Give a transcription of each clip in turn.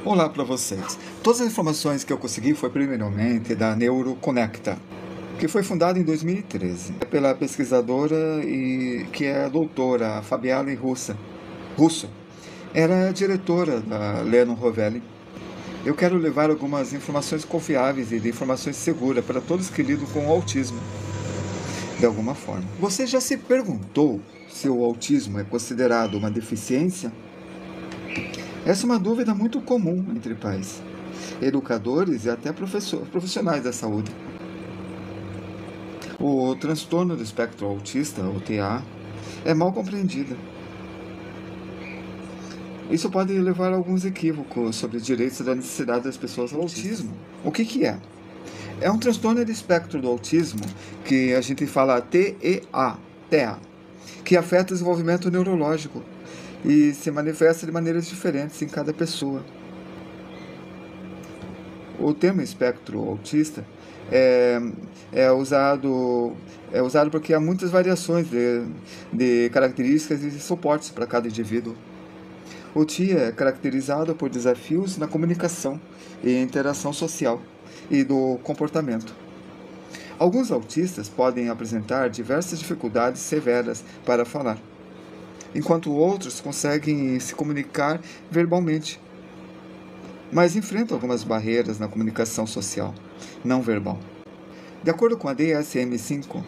Olá para vocês. Todas as informações que eu consegui foi primeiramente da Neuroconecta, que foi fundada em 2013 pela pesquisadora e que é a doutora Fabiana Russo. Era diretora da Leno Rovelli. Eu quero levar algumas informações confiáveis e de informações seguras para todos que lidam com o autismo, de alguma forma. Você já se perguntou se o autismo é considerado uma deficiência? Essa é uma dúvida muito comum entre pais, educadores e até profissionais da saúde. O transtorno do espectro autista, o TA, é mal compreendido. Isso pode levar a alguns equívocos sobre direitos e da necessidade das pessoas autistas. Autismo, o que é? É um transtorno do espectro do autismo, que a gente fala TEA, que afeta o desenvolvimento neurológico e se manifesta de maneiras diferentes em cada pessoa. O termo espectro autista é usado porque há muitas variações de características e suportes para cada indivíduo. O TIA é caracterizado por desafios na comunicação e interação social e do comportamento. Alguns autistas podem apresentar diversas dificuldades severas para falar, enquanto outros conseguem se comunicar verbalmente, mas enfrentam algumas barreiras na comunicação social não verbal. De acordo com a DSM-5,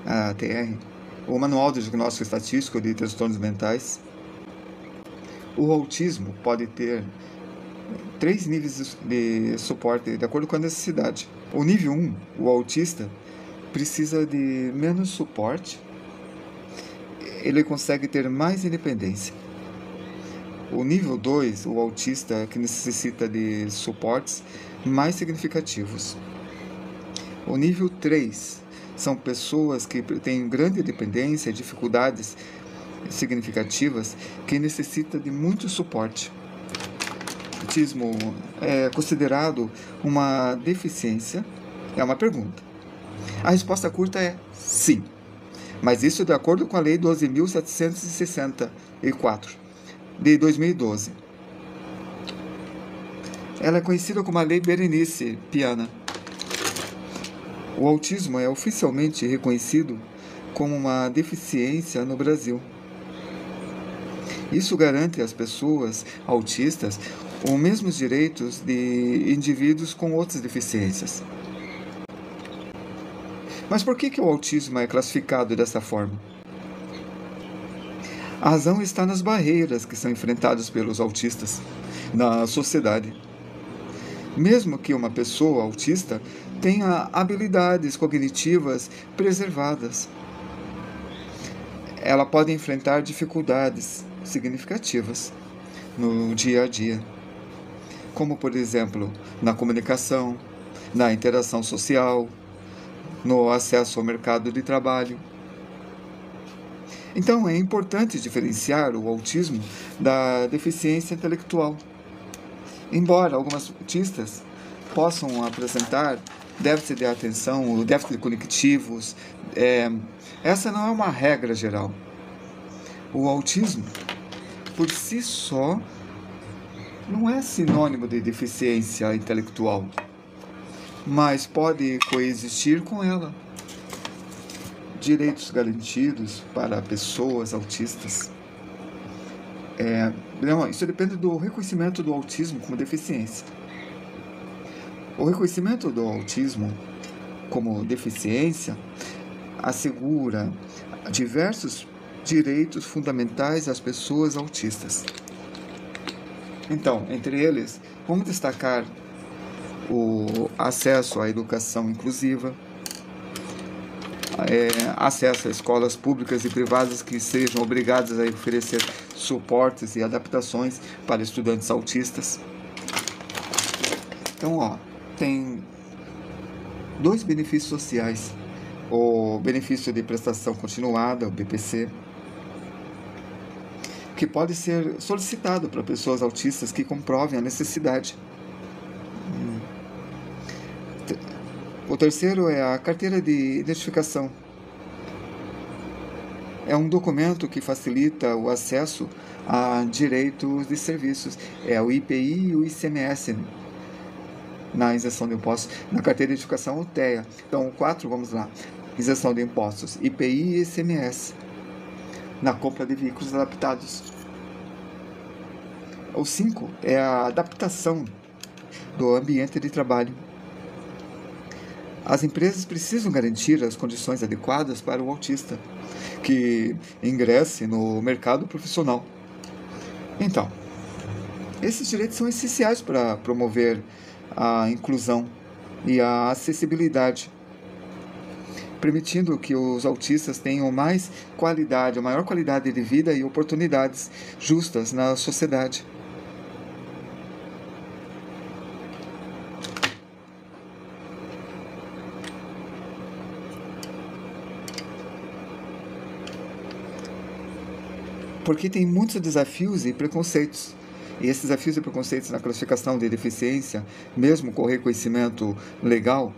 a TR, o Manual de Diagnóstico Estatístico de Transtornos Mentais, o autismo pode ter 3 níveis de suporte de acordo com a necessidade. O nível 1, o autista, precisa de menos suporte, ele consegue ter mais independência. O nível 2, o autista que necessita de suportes mais significativos. O nível 3 são pessoas que têm grande dependência e dificuldades significativas que necessitam de muito suporte. O autismo é considerado uma deficiência? É uma pergunta. A resposta curta é sim, mas isso de acordo com a Lei 12.764, de 2012. Ela é conhecida como a Lei Berenice Piana. O autismo é oficialmente reconhecido como uma deficiência no Brasil. Isso garante às pessoas autistas os mesmos direitos de indivíduos com outras deficiências. Mas por que o autismo é classificado dessa forma? A razão está nas barreiras que são enfrentadas pelos autistas na sociedade. Mesmo que uma pessoa autista tenha habilidades cognitivas preservadas, ela pode enfrentar dificuldades significativas no dia a dia, como, por exemplo, na comunicação, na interação social, no acesso ao mercado de trabalho. Então, é importante diferenciar o autismo da deficiência intelectual. Embora algumas autistas possam apresentar déficit de atenção ou déficit cognitivos, essa não é uma regra geral. O autismo, por si só, não é sinônimo de deficiência intelectual, mas pode coexistir com ela. Direitos garantidos para pessoas autistas. Isso depende do reconhecimento do autismo como deficiência. O reconhecimento do autismo como deficiência assegura diversos direitos fundamentais às pessoas autistas. Então, entre eles, vamos destacar o acesso à educação inclusiva, acesso a escolas públicas e privadas que sejam obrigadas a oferecer suportes e adaptações para estudantes autistas. Então, tem 2 benefícios sociais. O benefício de prestação continuada, o BPC, que pode ser solicitado para pessoas autistas que comprovem a necessidade. O terceiro é a carteira de identificação. É um documento que facilita o acesso a direitos e serviços. É o IPI e o ICMS na isenção de impostos, na carteira de identificação ou TEA. Então, o 4, vamos lá. Isenção de impostos, IPI e ICMS, na compra de veículos adaptados. O 5 é a adaptação do ambiente de trabalho. As empresas precisam garantir as condições adequadas para o autista que ingresse no mercado profissional. Então, esses direitos são essenciais para promover a inclusão e a acessibilidade, permitindo que os autistas tenham a maior qualidade de vida e oportunidades justas na sociedade. Porque tem muitos desafios e preconceitos. E esses desafios e preconceitos na classificação de deficiência, mesmo com reconhecimento legal,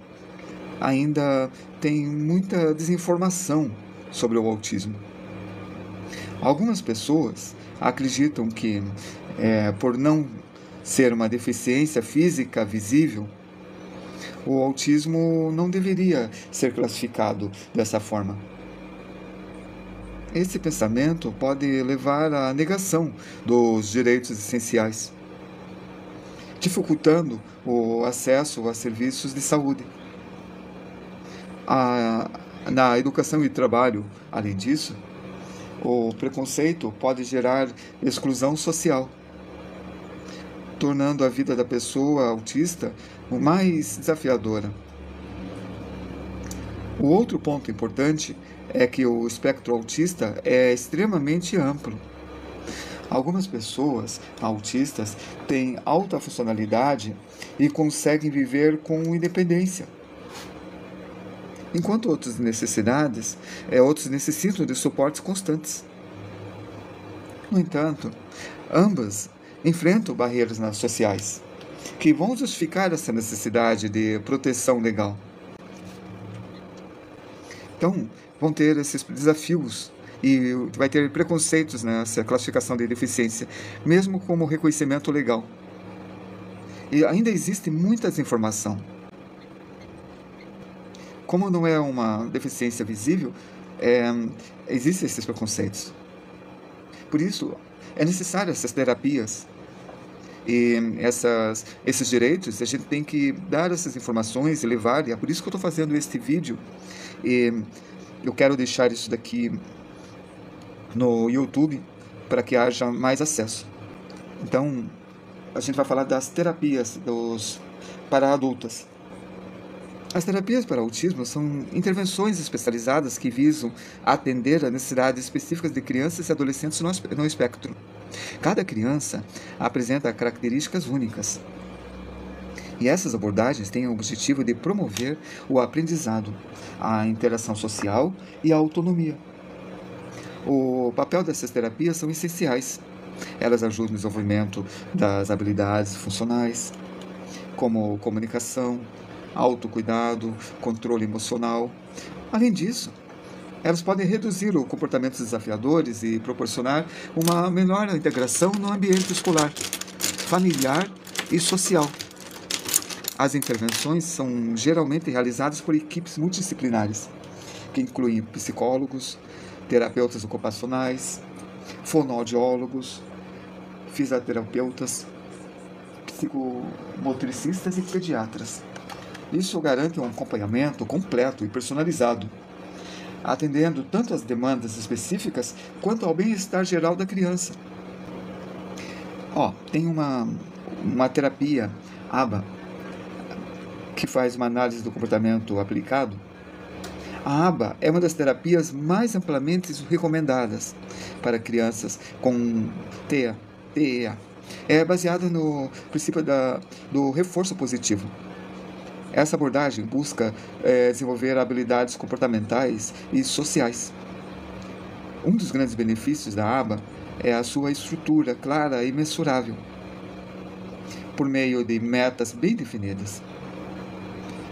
ainda tem muita desinformação sobre o autismo. Algumas pessoas acreditam que, por não ser uma deficiência física visível, o autismo não deveria ser classificado dessa forma. Esse pensamento pode levar à negação dos direitos essenciais, dificultando o acesso a serviços de saúde. Na educação e trabalho, além disso, o preconceito pode gerar exclusão social, tornando a vida da pessoa autista mais desafiadora. O outro ponto importante é que o espectro autista é extremamente amplo. Algumas pessoas autistas têm alta funcionalidade e conseguem viver com independência, enquanto outros necessitam de suportes constantes. No entanto, ambas enfrentam barreiras sociais que vão justificar essa necessidade de proteção legal. Então, vão ter esses desafios e vai ter preconceitos nessa classificação de deficiência, mesmo como reconhecimento legal. E ainda existe muita desinformação. Como não é uma deficiência visível, existem esses preconceitos. Por isso, é necessário essas terapias e esses direitos. A gente tem que dar essas informações e levar, e é por isso que eu estou fazendo este vídeo. E eu quero deixar isso daqui no YouTube para que haja mais acesso. Então, a gente vai falar das terapias para adultas. As terapias para autismo são intervenções especializadas que visam atender a necessidades específicas de crianças e adolescentes no espectro. Cada criança apresenta características únicas. E essas abordagens têm o objetivo de promover o aprendizado, a interação social e a autonomia. O papel dessas terapias são essenciais. Elas ajudam no desenvolvimento das habilidades funcionais, como comunicação, autocuidado, controle emocional. Além disso, elas podem reduzir comportamentos desafiadores e proporcionar uma melhor integração no ambiente escolar, familiar e social. As intervenções são geralmente realizadas por equipes multidisciplinares, que incluem psicólogos, terapeutas ocupacionais, fonoaudiólogos, fisioterapeutas, psicomotricistas e pediatras. Isso garante um acompanhamento completo e personalizado, atendendo tanto às demandas específicas quanto ao bem-estar geral da criança. Tem uma terapia ABA, que faz uma análise do comportamento aplicado. A ABA é uma das terapias mais amplamente recomendadas para crianças com TEA. É baseada no princípio do reforço positivo. Essa abordagem busca desenvolver habilidades comportamentais e sociais. Um dos grandes benefícios da ABA é a sua estrutura clara e mensurável, por meio de metas bem definidas.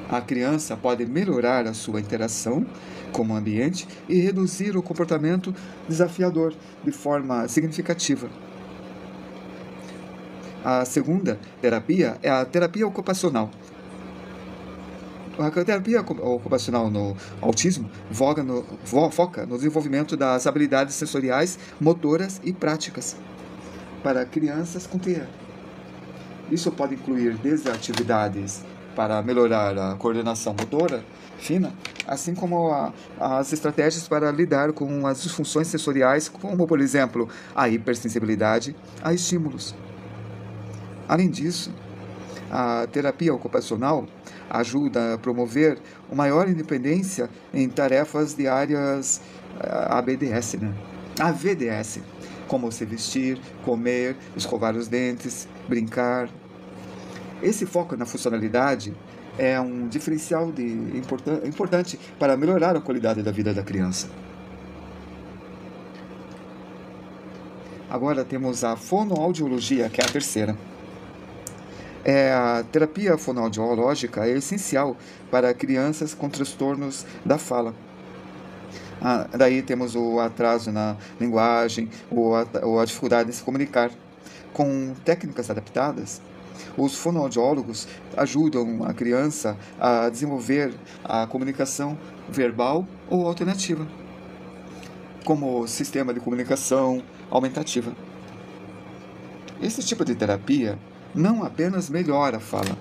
A criança pode melhorar a sua interação como ambiente e reduzir o comportamento desafiador de forma significativa. A segunda terapia é a terapia ocupacional. A terapia ocupacional no autismo foca no desenvolvimento das habilidades sensoriais, motoras e práticas para crianças com TEA. Isso pode incluir desde atividades para melhorar a coordenação motora fina, assim como as estratégias para lidar com as disfunções sensoriais, como, por exemplo, a hipersensibilidade a estímulos. Além disso, a terapia ocupacional ajuda a promover uma maior independência em tarefas diárias AVDS, como se vestir, comer, escovar os dentes, brincar. Esse foco na funcionalidade é um diferencial importante para melhorar a qualidade da vida da criança. Agora temos a fonoaudiologia, que é a terceira. A terapia fonoaudiológica é essencial para crianças com transtornos da fala. Daí temos o atraso na linguagem ou a dificuldade de se comunicar. Com técnicas adaptadas, os fonoaudiólogos ajudam a criança a desenvolver a comunicação verbal ou alternativa, como sistema de comunicação aumentativa. Esse tipo de terapia não apenas melhora a fala,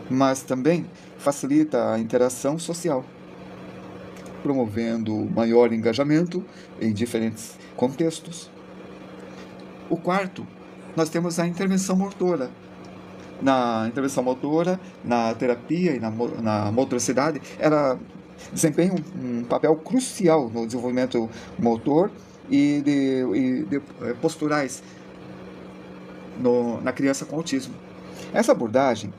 mas também facilita a interação social, promovendo maior engajamento em diferentes contextos. O quarto, nós temos a intervenção motora. Na intervenção motora, na terapia e na motricidade, ela desempenha um papel crucial no desenvolvimento motor e de posturais na criança com autismo. Essa abordagem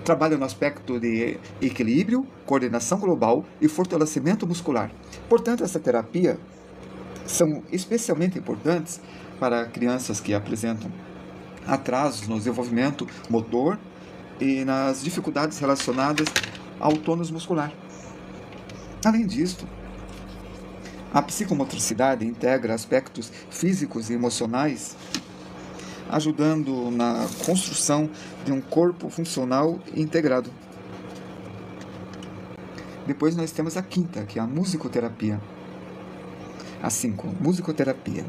trabalha no aspecto de equilíbrio, coordenação global e fortalecimento muscular. Portanto, essa terapia são especialmente importantes para crianças que apresentam atrasos no desenvolvimento motor e nas dificuldades relacionadas ao tônus muscular. Além disso, a psicomotricidade integra aspectos físicos e emocionais, ajudando na construção de um corpo funcional e integrado. Depois nós temos a quinta, que é a musicoterapia. A 5, musicoterapia.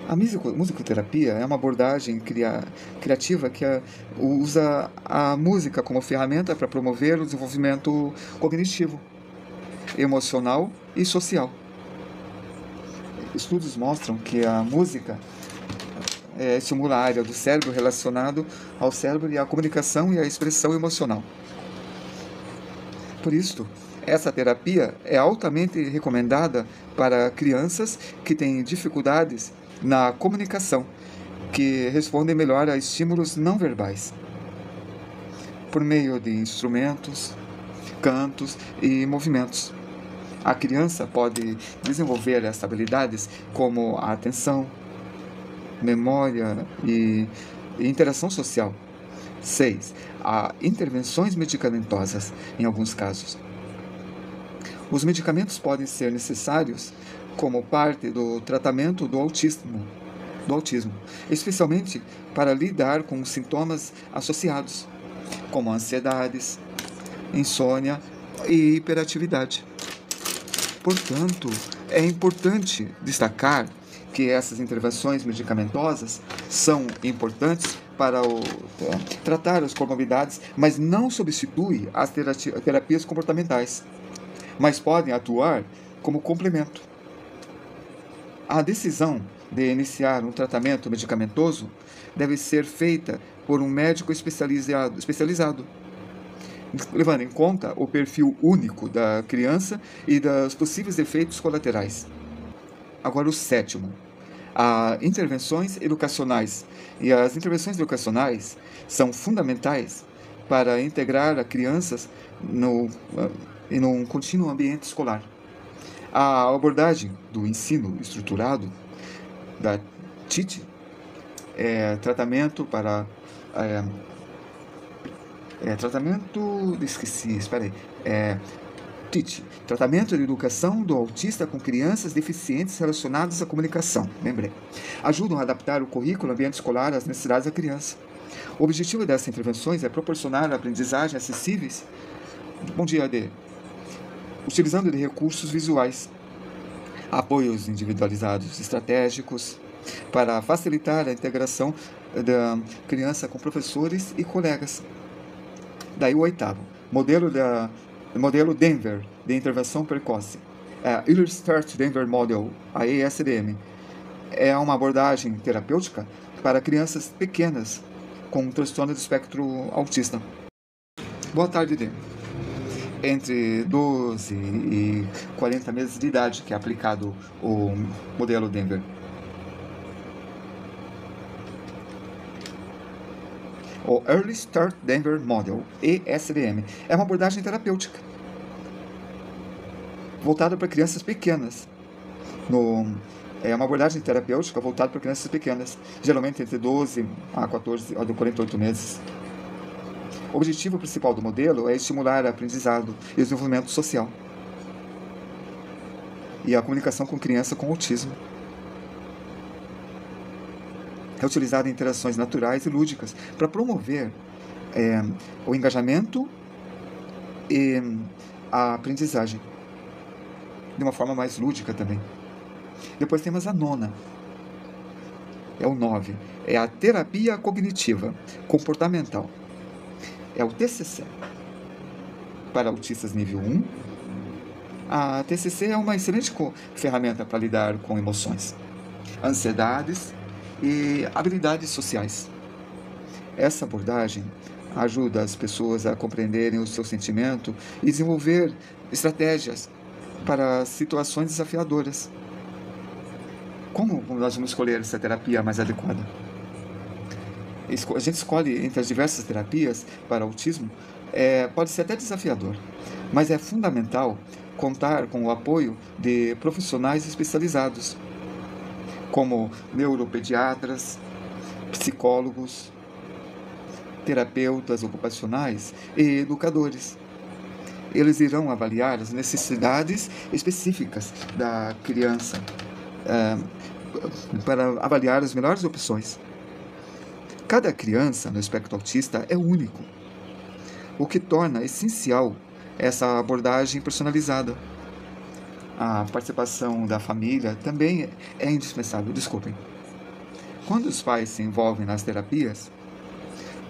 A musicoterapia é uma abordagem criativa que usa a música como ferramenta para promover o desenvolvimento cognitivo, emocional e social. Estudos mostram que a música estimula a área do cérebro relacionado ao cérebro e à comunicação e à expressão emocional. Por isso, essa terapia é altamente recomendada para crianças que têm dificuldades na comunicação, que respondem melhor a estímulos não verbais, por meio de instrumentos, cantos e movimentos. A criança pode desenvolver essas habilidades como a atenção, memória e interação social. 6. Há intervenções medicamentosas em alguns casos. Os medicamentos podem ser necessários como parte do tratamento do autismo, especialmente para lidar com sintomas associados, como ansiedades, insônia e hiperatividade. Portanto, é importante destacar que essas intervenções medicamentosas são importantes para tratar as comorbidades, mas não substitui as terapias comportamentais, mas podem atuar como complemento. A decisão de iniciar um tratamento medicamentoso deve ser feita por um médico especializado, levando em conta o perfil único da criança e dos possíveis efeitos colaterais. Agora o sétimo, as intervenções educacionais. E as intervenções educacionais são fundamentais para integrar as crianças em um contínuo ambiente escolar. A abordagem do ensino estruturado, da TIT, tratamento para... TEACH, Tratamento de Educação do Autista com Crianças Deficientes Relacionadas à Comunicação. Lembrei. Ajudam a adaptar o currículo ambiente escolar às necessidades da criança. O objetivo dessas intervenções é proporcionar aprendizagem acessíveis. Bom dia, AD. Utilizando de recursos visuais, apoios individualizados estratégicos para facilitar a integração da criança com professores e colegas. Daí o oitavo, modelo Denver de intervenção precoce. Early Start Denver Model, a ESDM, é uma abordagem terapêutica para crianças pequenas com transtorno do espectro autista. Boa tarde, Dê. Entre 12 e 40 meses de idade que é aplicado o modelo Denver. O Early Start Denver Model, ESDM, é uma abordagem terapêutica voltada para crianças pequenas. É uma abordagem terapêutica voltada para crianças pequenas, geralmente entre 12 a 14 ou 48 meses. O objetivo principal do modelo é estimular o aprendizado e o desenvolvimento social e a comunicação com criança com autismo. É utilizado em interações naturais e lúdicas para promover o engajamento e a aprendizagem de uma forma mais lúdica também. Depois temos a nona, é o 9, é a terapia cognitiva comportamental, é o TCC. Para autistas nível 1, a TCC é uma excelente ferramenta para lidar com emoções, ansiedades e habilidades sociais. Essa abordagem ajuda as pessoas a compreenderem o seu sentimento e desenvolver estratégias para situações desafiadoras. Como nós vamos escolher essa terapia mais adequada? A gente escolhe entre as diversas terapias para autismo, pode ser até desafiador, mas é fundamental contar com o apoio de profissionais especializados, como neuropediatras, psicólogos, terapeutas ocupacionais e educadores. Eles irão avaliar as necessidades específicas da criança para avaliar as melhores opções. Cada criança no espectro autista é único, o que torna essencial essa abordagem personalizada. A participação da família também é indispensável. Quando os pais se envolvem nas terapias,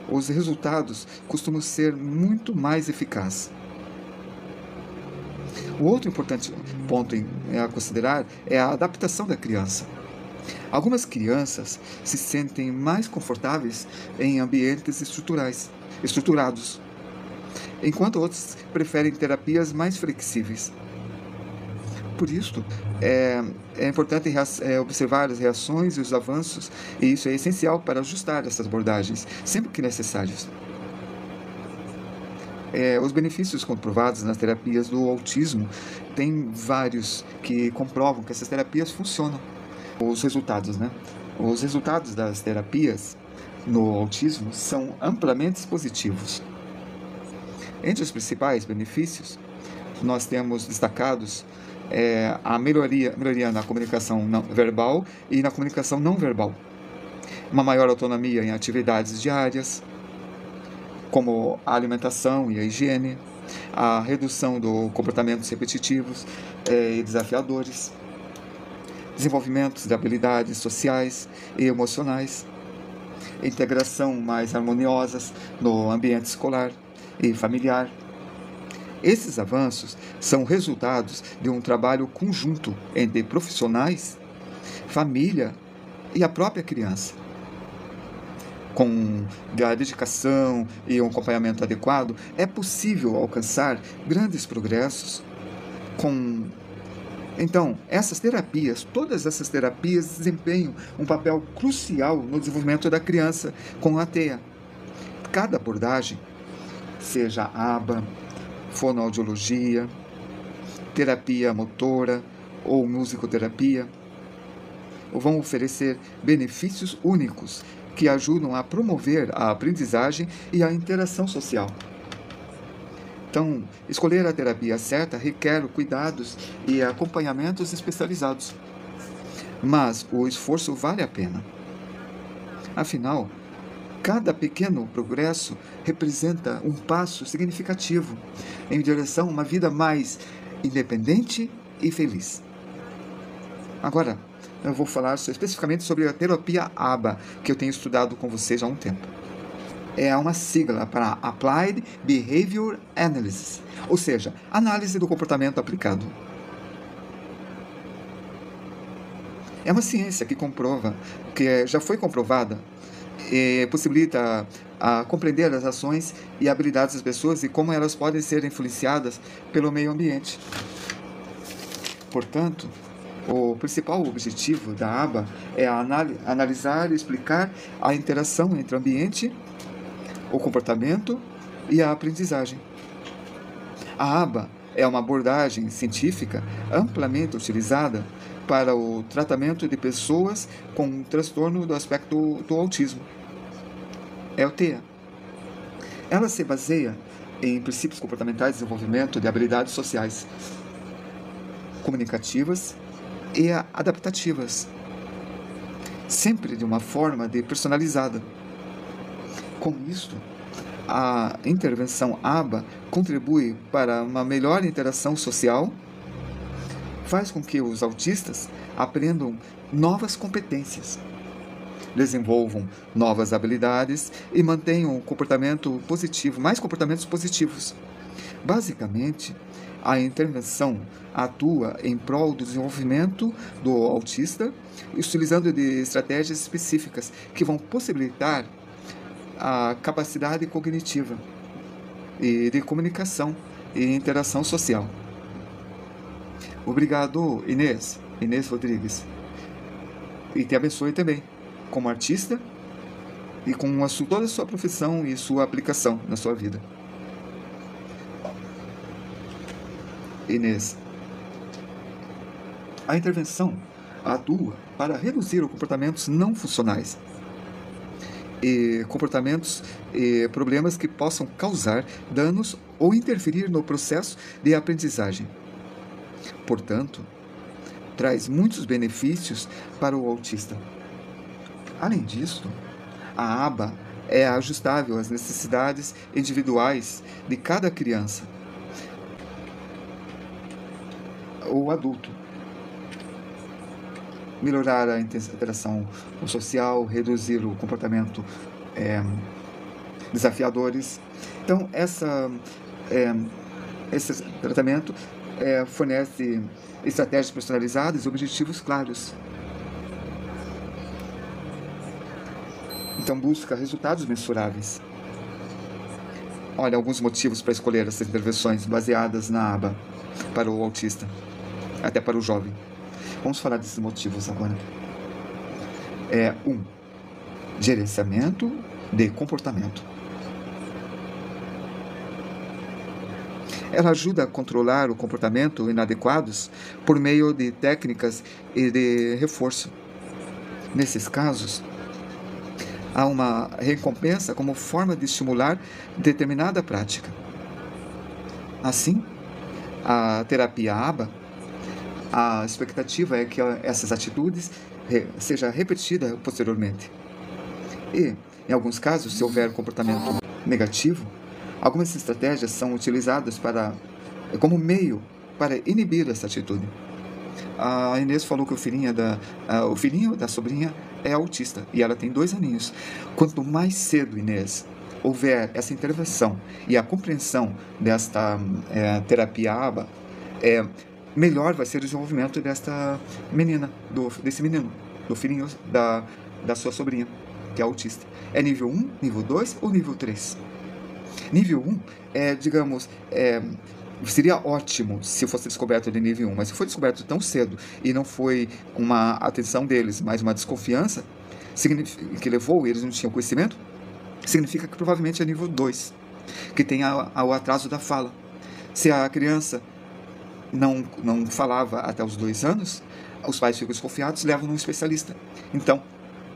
os resultados costumam ser muito mais eficazes. O outro importante ponto a considerar é a adaptação da criança. Algumas crianças se sentem mais confortáveis em ambientes estruturados, enquanto outros preferem terapias mais flexíveis. Por isso, é importante observar as reações e os avanços, e isso é essencial para ajustar essas abordagens, sempre que necessários. Os benefícios comprovados nas terapias do autismo, tem vários que comprovam que essas terapias funcionam. Os resultados das terapias no autismo são amplamente positivos. Entre os principais benefícios, nós temos destacados a melhoria na comunicação não verbal e na comunicação não verbal, uma maior autonomia em atividades diárias, como a alimentação e a higiene, a redução de comportamentos repetitivos e desafiadores, desenvolvimento de habilidades sociais e emocionais, integração mais harmoniosas no ambiente escolar e familiar. Esses avanços são resultados de um trabalho conjunto entre profissionais, família e a própria criança. Com a dedicação e um acompanhamento adequado, é possível alcançar grandes progressos. Então, todas essas terapias desempenham um papel crucial no desenvolvimento da criança com a TEA. Cada abordagem, seja ABA, fonoaudiologia, terapia motora ou musicoterapia, vão oferecer benefícios únicos que ajudam a promover a aprendizagem e a interação social. Então, escolher a terapia certa requer cuidados e acompanhamentos especializados. Mas o esforço vale a pena. Afinal, cada pequeno progresso representa um passo significativo em direção a uma vida mais independente e feliz. Agora, eu vou falar especificamente sobre a terapia ABA, que eu tenho estudado com vocês há um tempo. É uma sigla para Applied Behavior Analysis, ou seja, análise do comportamento aplicado. É uma ciência que comprova, que já foi comprovada, e possibilita a compreender as ações e habilidades das pessoas e como elas podem ser influenciadas pelo meio ambiente. Portanto, o principal objetivo da ABA é analisar e explicar a interação entre o ambiente, o comportamento e a aprendizagem. A ABA é uma abordagem científica amplamente utilizada para o tratamento de pessoas com transtorno do aspecto do autismo. É o TEA. Ela se baseia em princípios comportamentais de desenvolvimento de habilidades sociais, comunicativas e adaptativas, sempre de uma forma personalizada. Com isto, a intervenção ABA contribui para uma melhor interação social, faz com que os autistas aprendam novas competências, desenvolvam novas habilidades e mantenham um comportamento positivo, mais comportamentos positivos. Basicamente, a intervenção atua em prol do desenvolvimento do autista, utilizando de estratégias específicas que vão possibilitar a capacidade cognitiva e de comunicação e interação social. Obrigado, Inês Rodrigues. E te abençoe também, como artista e com toda a sua profissão e sua aplicação na sua vida. Inês. A intervenção atua para reduzir os comportamentos não funcionais e comportamentos e problemas que possam causar danos ou interferir no processo de aprendizagem. Portanto, traz muitos benefícios para o autista. Além disso, a ABA é ajustável às necessidades individuais de cada criança ou adulto. Melhorar a interação social, reduzir o comportamento desafiadores. Então, esse tratamento fornece estratégias personalizadas e objetivos claros. Então, busca resultados mensuráveis. Olha, alguns motivos para escolher essas intervenções baseadas na ABA para o autista, até para o jovem. Vamos falar desses motivos agora. 1. Gerenciamento de comportamento. Ela ajuda a controlar o comportamento inadequados por meio de técnicas e de reforço. Nesses casos, há uma recompensa como forma de estimular determinada prática. Assim, a terapia ABA, a expectativa é que essas atitudes seja repetida posteriormente. E, em alguns casos, se houver comportamento negativo, algumas estratégias são utilizadas como meio para inibir essa atitude. A Inês falou que o filhinho da sobrinha é autista e ela tem 2 aninhos. Quanto mais cedo, Inês, houver essa intervenção e a compreensão desta terapia ABA, melhor vai ser o desenvolvimento desse menino, do filhinho da sua sobrinha, que é autista. É nível 1, nível 2 ou nível 3? Nível 1 seria ótimo se fosse descoberto de nível 1, mas se foi descoberto tão cedo e não foi uma atenção deles, mas uma desconfiança, que levou, eles não tinham conhecimento, significa que provavelmente é nível 2, que tem o atraso da fala. Se a criança não falava até os 2 anos, os pais ficam desconfiados, levam num especialista. Então,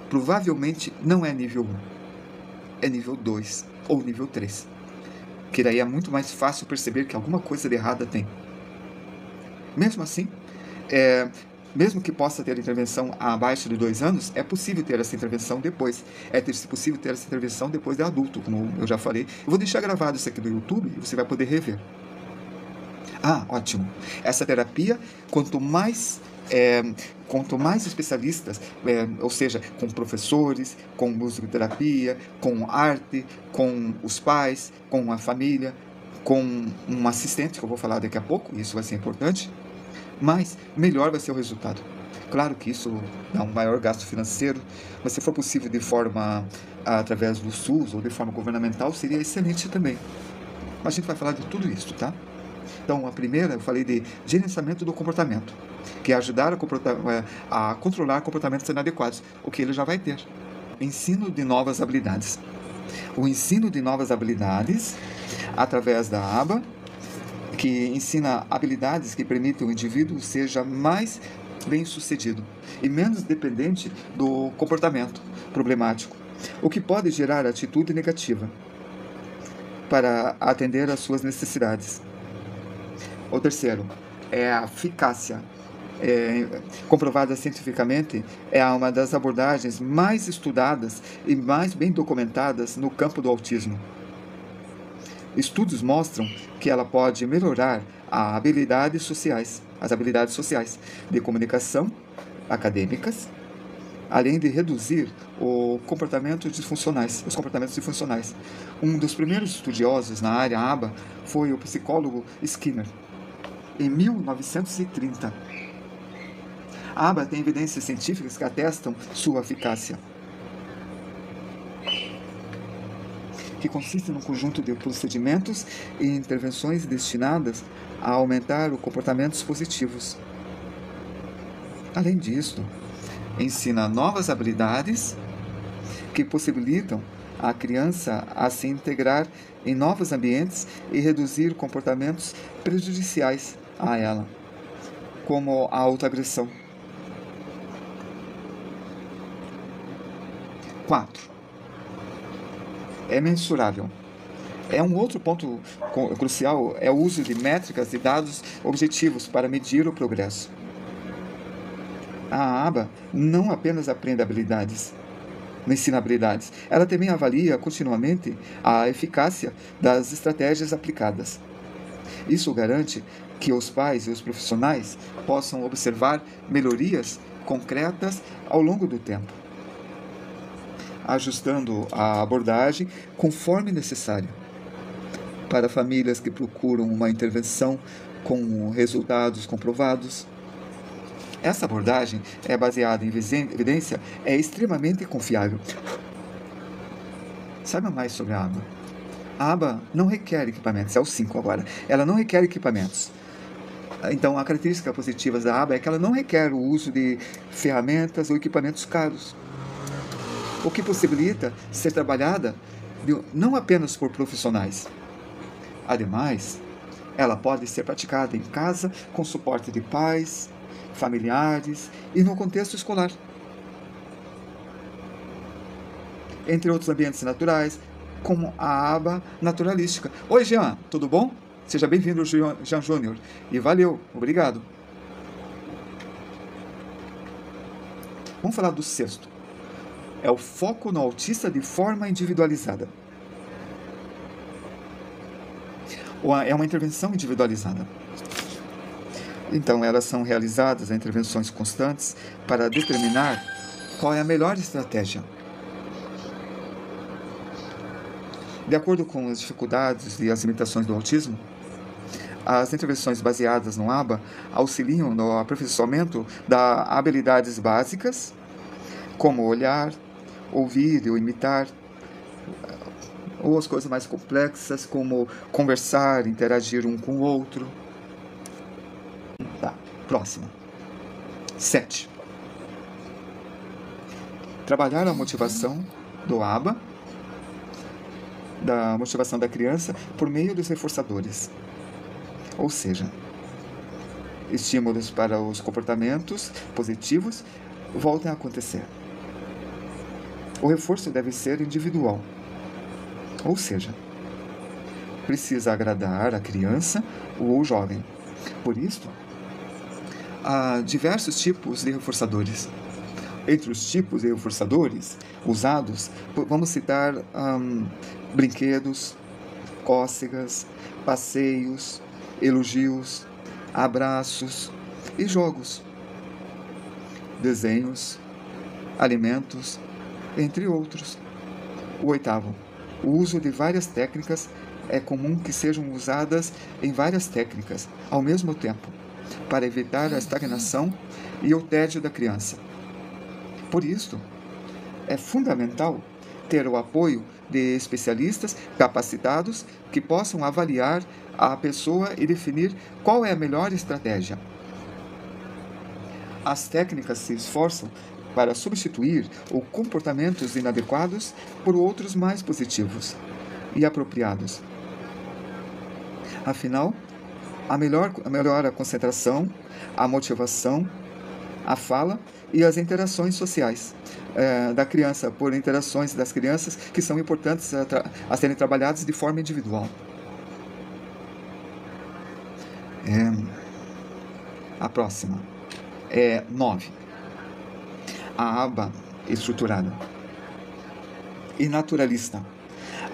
provavelmente não é nível 1, é nível 2 ou nível 3. que daí é muito mais fácil perceber que alguma coisa de errada tem. Mesmo assim, mesmo que possa ter intervenção abaixo de 2 anos, é possível ter essa intervenção depois. Possível ter essa intervenção depois de adulto, como eu já falei. Eu vou deixar gravado isso aqui no YouTube e você vai poder rever. Ah, ótimo. Essa terapia, quanto mais especialistas, ou seja, com professores, com musicoterapia, com arte, com os pais, com a família, com um assistente, que eu vou falar daqui a pouco, isso vai ser importante, mas melhor vai ser o resultado. Claro que isso dá um maior gasto financeiro, mas se for possível de forma através do SUS ou de forma governamental, seria excelente também. Mas a gente vai falar de tudo isso, tá? Então, a primeira, eu falei de gerenciamento do comportamento, que é ajudar a controlar comportamentos inadequados, o que ele já vai ter. Ensino de novas habilidades. O ensino de novas habilidades, através da aba, que ensina habilidades que permitem o indivíduo seja mais bem-sucedido e menos dependente do comportamento problemático, o que pode gerar atitude negativa para atender às suas necessidades. O terceiro é a eficácia. Comprovada cientificamente, é uma das abordagens mais estudadas e mais bem documentadas no campo do autismo. Estudos mostram que ela pode melhorar as habilidades sociais de comunicação, acadêmicas, além de reduzir os comportamentos disfuncionais. Um dos primeiros estudiosos na área ABA foi o psicólogo Skinner, em 1930. A ABA tem evidências científicas que atestam sua eficácia, que consiste num conjunto de procedimentos e intervenções destinadas a aumentar os comportamentos positivos. Além disso, ensina novas habilidades que possibilitam a criança a se integrar em novos ambientes e reduzir comportamentos prejudiciais a ela, como a autoagressão. 4. É mensurável. Um outro ponto crucial é o uso de métricas e dados objetivos para medir o progresso. A aba não apenas aprende habilidades, ensina habilidades, ela também avalia continuamente a eficácia das estratégias aplicadas. Isso garante que os pais e os profissionais possam observar melhorias concretas ao longo do tempo, ajustando a abordagem conforme necessário. Para famílias que procuram uma intervenção com resultados comprovados, essa abordagem é baseada em evidência, é extremamente confiável. Saiba mais sobre a aba. A aba não requer equipamentos, é o 5 agora. Ela não requer equipamentos. Então, a característica positiva da aba é que ela não requer o uso de ferramentas ou equipamentos caros, o que possibilita ser trabalhada não apenas por profissionais. Ademais, ela pode ser praticada em casa com suporte de pais, familiares e no contexto escolar, entre outros ambientes naturais, como a aba naturalística. Oi, Jean, tudo bom? Seja bem-vindo, Jean Júnior, e valeu, obrigado. Vamos falar do 6º. É o foco no autista de forma individualizada. É uma intervenção individualizada. Então, elas são realizadas intervenções constantes para determinar qual é a melhor estratégia. De acordo com as dificuldades e as limitações do autismo, as intervenções baseadas no ABA auxiliam no aperfeiçoamento das habilidades básicas, como olhar, ouvir ou imitar, ou as coisas mais complexas, como conversar, interagir um com o outro. Tá, próxima. 7. Trabalhar a motivação do ABA, da motivação da criança, por meio dos reforçadores. Ou seja, estímulos para os comportamentos positivos voltem a acontecer. O reforço deve ser individual. Ou seja, precisa agradar a criança ou o jovem. Por isso, há diversos tipos de reforçadores. Entre os tipos de reforçadores usados, vamos citar brinquedos, cócegas, passeios, elogios, abraços e jogos, desenhos, alimentos, entre outros. O oitavo, o uso de várias técnicas. É comum que sejam usadas em várias técnicas ao mesmo tempo, para evitar a estagnação e o tédio da criança. Por isso, é fundamental ter o apoio de especialistas capacitados que possam avaliar a pessoa e definir qual é a melhor estratégia. As técnicas se esforçam para substituir os comportamentos inadequados por outros mais positivos e apropriados. Afinal, melhora a concentração, a motivação, a fala e as interações sociais da criança, por interações das crianças que são importantes a serem trabalhadas de forma individual. A próxima é 9. A aba estruturada e naturalista.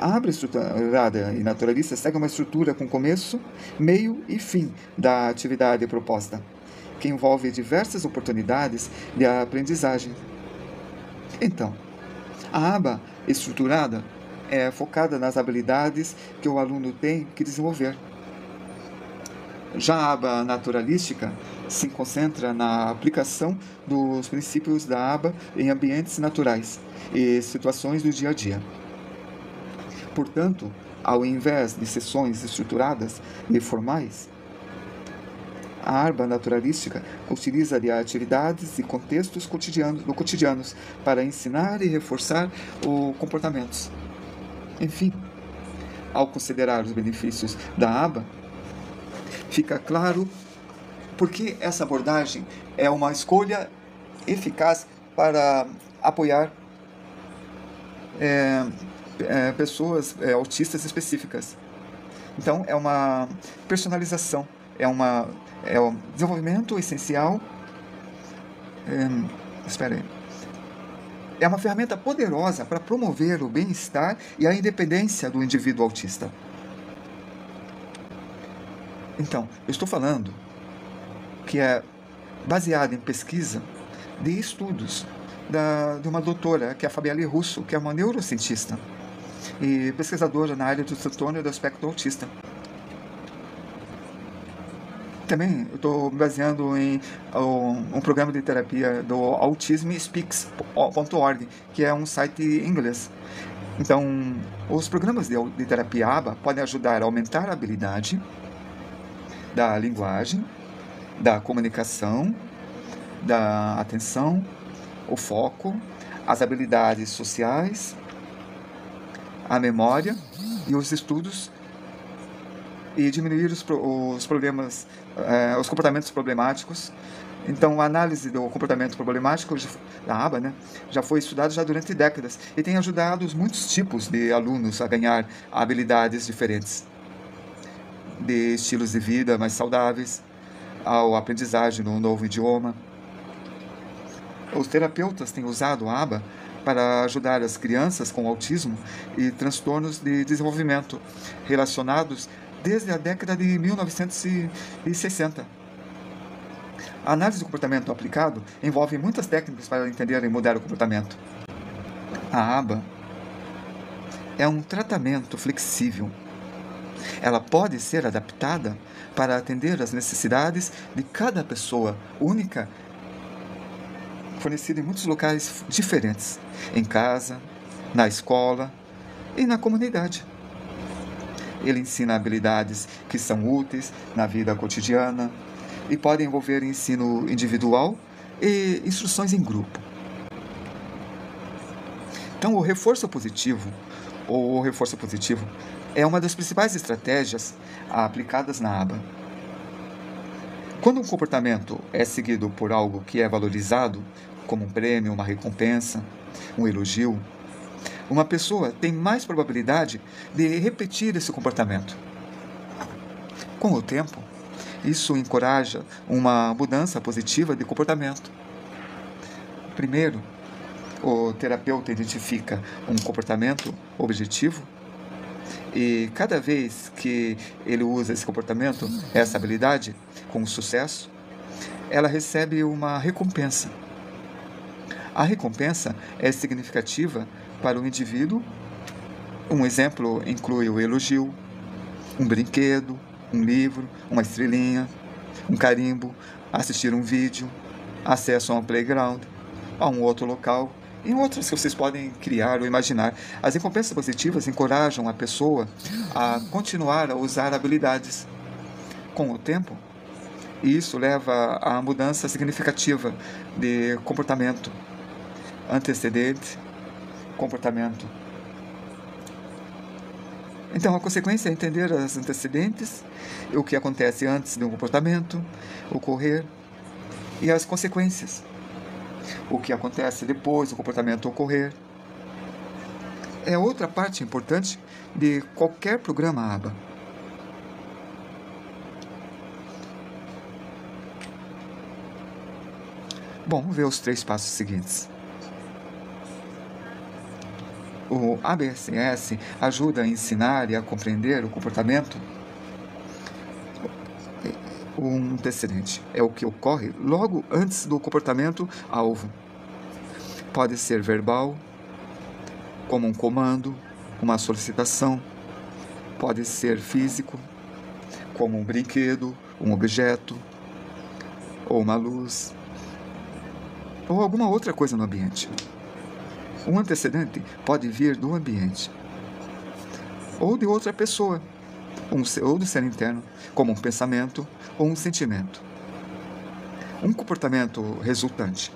A aba estruturada e naturalista segue uma estrutura com começo, meio e fim da atividade proposta, que envolve diversas oportunidades de aprendizagem. Então, a aba estruturada é focada nas habilidades que o aluno tem que desenvolver. Já a aba naturalística se concentra na aplicação dos princípios da aba em ambientes naturais e situações do dia a dia. Portanto, ao invés de sessões estruturadas e formais, a aba naturalística utiliza de atividades e contextos cotidianos para ensinar e reforçar os comportamentos. Enfim, ao considerar os benefícios da aba, fica claro por que essa abordagem é uma escolha eficaz para apoiar pessoas autistas específicas. Então, é uma personalização, é um desenvolvimento essencial. É uma ferramenta poderosa para promover o bem-estar e a independência do indivíduo autista. Então, eu estou falando que é baseado em pesquisa de estudos de uma doutora, que é a Fabielle Russo, que é uma neurocientista e pesquisadora na área do transtorno do espectro autista. Também eu estou me baseando em um programa de terapia do autismspeaks.org, que é um site em inglês. Então, os programas de terapia ABA podem ajudar a aumentar a habilidade da linguagem, da comunicação, da atenção, o foco, as habilidades sociais, a memória e os estudos, e diminuir os problemas, os comportamentos problemáticos. Então, a análise do comportamento problemático da ABA, já foi estudada já durante décadas e tem ajudado muitos tipos de alunos a ganhar habilidades diferentes, de estilos de vida mais saudáveis, ao aprendizagem de um novo idioma. Os terapeutas têm usado a ABA para ajudar as crianças com autismo e transtornos de desenvolvimento relacionados desde a década de 1960. A análise do comportamento aplicado envolve muitas técnicas para entender e mudar o comportamento. A ABA é um tratamento flexível. Ela pode ser adaptada para atender às necessidades de cada pessoa, única, fornecida em muitos locais diferentes, em casa, na escola e na comunidade. Ele ensina habilidades que são úteis na vida cotidiana e podem envolver ensino individual e instruções em grupo. Então, o reforço positivo é uma das principais estratégias aplicadas na ABA. Quando um comportamento é seguido por algo que é valorizado, como um prêmio, uma recompensa, um elogio, uma pessoa tem mais probabilidade de repetir esse comportamento. Com o tempo, isso encoraja uma mudança positiva de comportamento. Primeiro, o terapeuta identifica um comportamento objetivo e cada vez que ele usa esse comportamento, essa habilidade, com sucesso, ela recebe uma recompensa. A recompensa é significativa para o indivíduo. Um exemplo inclui o elogio, um brinquedo, um livro, uma estrelinha, um carimbo, assistir um vídeo, acesso a um playground, a um outro local e outras que vocês podem criar ou imaginar. As recompensas positivas encorajam a pessoa a continuar a usar habilidades. Com o tempo, isso leva a mudança significativa de comportamento, antecedente, comportamento. Então, a consequência é entender as antecedentes, o que acontece antes de um comportamento ocorrer, e as consequências, o que acontece depois do comportamento ocorrer. É outra parte importante de qualquer programa ABA. Bom, vamos ver os 3 passos seguintes. O ABSS ajuda a ensinar e a compreender o comportamento. Um antecedente é o que ocorre logo antes do comportamento-alvo. Pode ser verbal, como um comando, uma solicitação. Pode ser físico, como um brinquedo, um objeto, ou uma luz, ou alguma outra coisa no ambiente. Um antecedente pode vir do ambiente, ou de outra pessoa, ou do ser interno, como um pensamento ou um sentimento. Um comportamento resultante.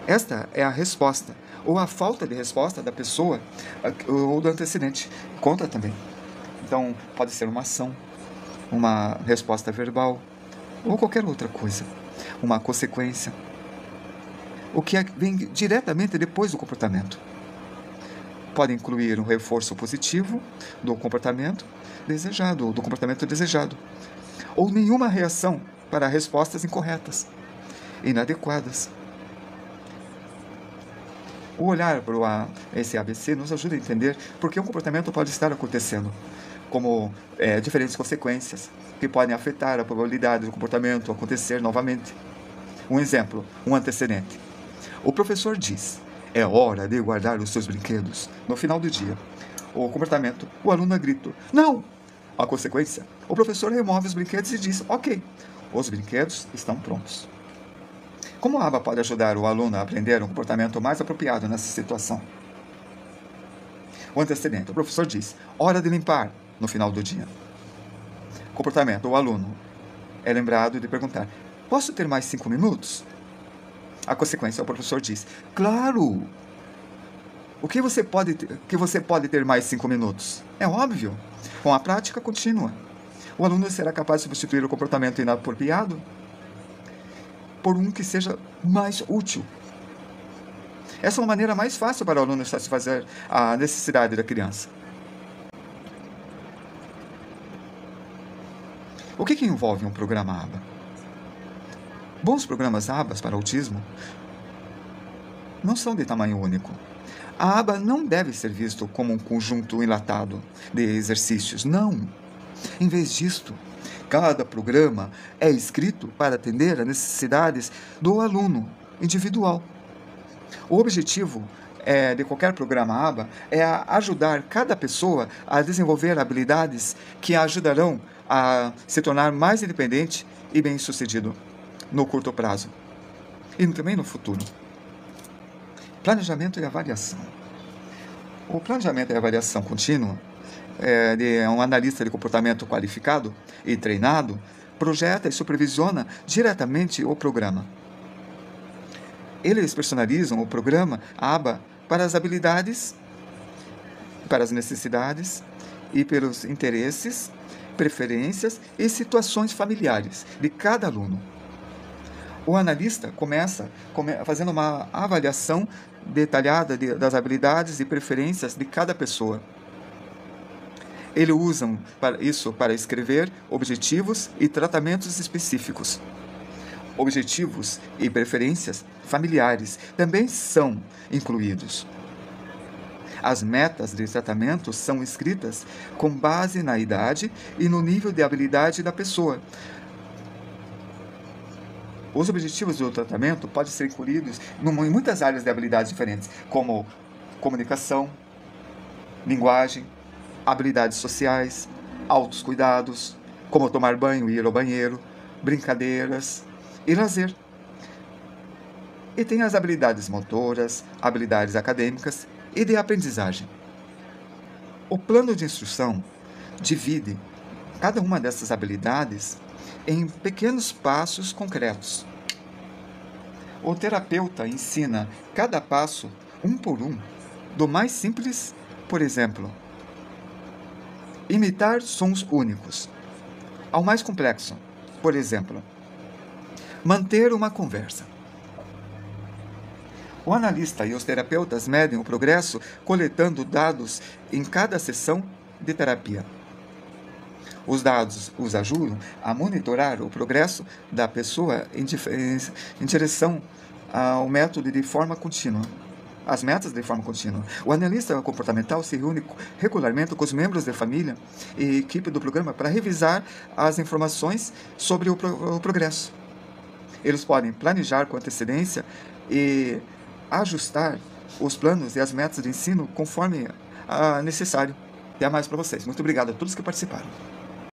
Esta é a resposta, ou a falta de resposta da pessoa ou do antecedente. Conta também. Então, pode ser uma ação, uma resposta verbal, ou qualquer outra coisa. Uma consequência. O que vem diretamente depois do comportamento. Pode incluir um reforço positivo do comportamento desejado, ou do comportamento desejado, ou nenhuma reação para respostas incorretas, inadequadas. O olhar para esse ABC nos ajuda a entender por que um comportamento pode estar acontecendo, como diferentes consequências que podem afetar a probabilidade do comportamento acontecer novamente. Um exemplo, um antecedente. O professor diz, é hora de guardar os seus brinquedos no final do dia. O comportamento, o aluno grita, não! A consequência, o professor remove os brinquedos e diz, ok, os brinquedos estão prontos. Como a ABA pode ajudar o aluno a aprender um comportamento mais apropriado nessa situação? O antecedente, o professor diz, hora de limpar no final do dia. Comportamento, o aluno é lembrado de perguntar, posso ter mais 5 minutos? A consequência, o professor diz, claro! O que você pode ter mais 5 minutos? É óbvio, com a prática contínua. O aluno será capaz de substituir o comportamento inapropriado por um que seja mais útil. Essa é uma maneira mais fácil para o aluno satisfazer a necessidade da criança. O que envolve um programa ABA? Bons programas ABAs para autismo não são de tamanho único. A ABA não deve ser visto como um conjunto enlatado de exercícios, não. Em vez disto, cada programa é escrito para atender às necessidades do aluno individual. O objetivo de qualquer programa ABA é ajudar cada pessoa a desenvolver habilidades que a ajudarão a se tornar mais independente e bem-sucedido no curto prazo e também no futuro. Planejamento e avaliação. O planejamento e avaliação contínua de um analista de comportamento qualificado e treinado projeta e supervisiona diretamente o programa. Eles personalizam o programa ABA para as habilidades, para as necessidades e pelos interesses, preferências e situações familiares de cada aluno. O analista começa fazendo uma avaliação detalhada das habilidades e preferências de cada pessoa. Eles usam isso para escrever objetivos e tratamentos específicos. Objetivos e preferências familiares também são incluídos. As metas de tratamento são escritas com base na idade e no nível de habilidade da pessoa. Os objetivos do tratamento podem ser incluídos em muitas áreas de habilidades diferentes, como comunicação, linguagem, habilidades sociais, autocuidados, como tomar banho e ir ao banheiro, brincadeiras e lazer. E tem as habilidades motoras, habilidades acadêmicas e de aprendizagem. O plano de instrução divide cada uma dessas habilidades em pequenos passos concretos. O terapeuta ensina cada passo, um por um, do mais simples, por exemplo, imitar sons únicos, ao mais complexo, por exemplo, manter uma conversa. O analista e os terapeutas medem o progresso coletando dados em cada sessão de terapia. Os dados os ajudam a monitorar o progresso da pessoa em direção ao método de forma contínua. As metas de forma contínua. O analista comportamental se reúne regularmente com os membros da família e equipe do programa para revisar as informações sobre o progresso. Eles podem planejar com antecedência e ajustar os planos e as metas de ensino conforme necessário. Até mais para vocês. Muito obrigado a todos que participaram.